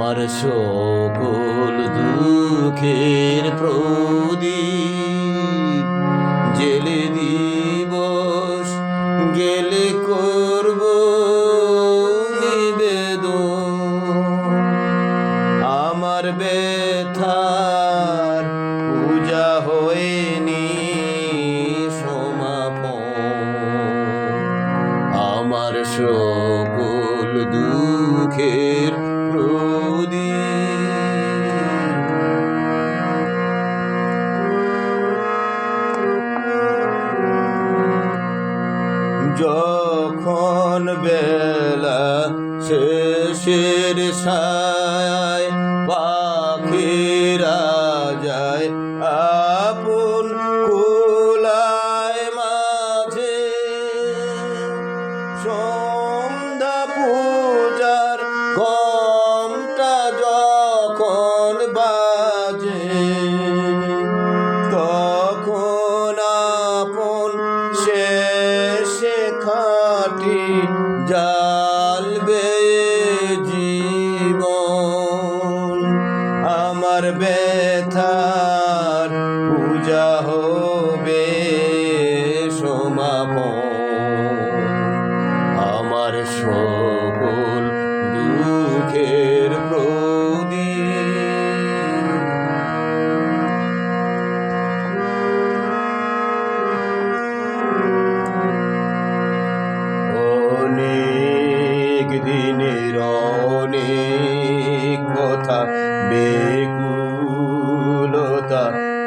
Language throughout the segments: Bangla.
আমার সকল দুঃখের প্রদীপ জেলে দিবস গেলে করব নিবেদন। আমার ব্যথার পূজা হয়নি সমাপন, আমার সকল দুঃখের যখন বেলা শেষের ছায় পাখিরা যায় আপন কুলায় মাঝে, সন্ধ্যা পূজার ঘণ্টা যখন বাজে, তখন আপন শেষে খাটি জ্বালবে জীবন। আমার ব্যথার পূজা হবে সমাপন, আমার সকল দুঃখের দিনের অনেক কথা বেকুলতা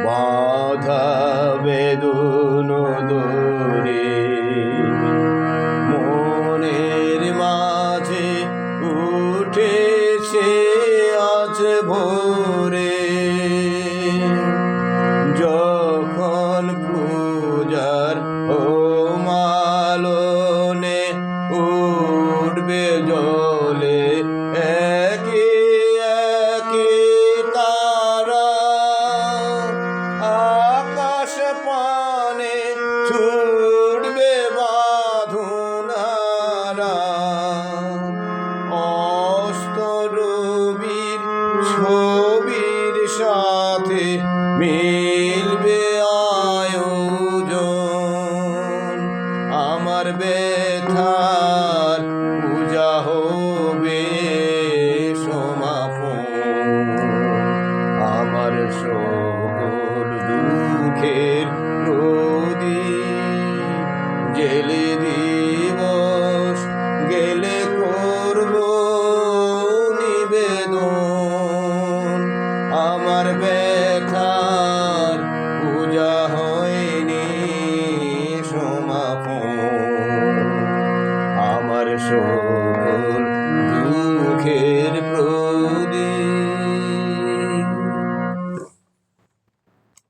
বাধা বেদন দরে মনের মাঝে উঠেছে আজ ভোরে, যখন পূজার মালনে উঠবে জলে একে একে তারা, আকাশ পানে ছুটবে বাঁধুনারা, অস্ত রবির ছবির সাথে মিলবে আয়োজন। আমার ব্যথার পূজা হবে সমাপন, আমার সকল দুঃখের প্রদীপ জেলে দিবস গেলে করব নিবেদন। আমার ব্যথার পূজা হয়নি সমাপন, আমার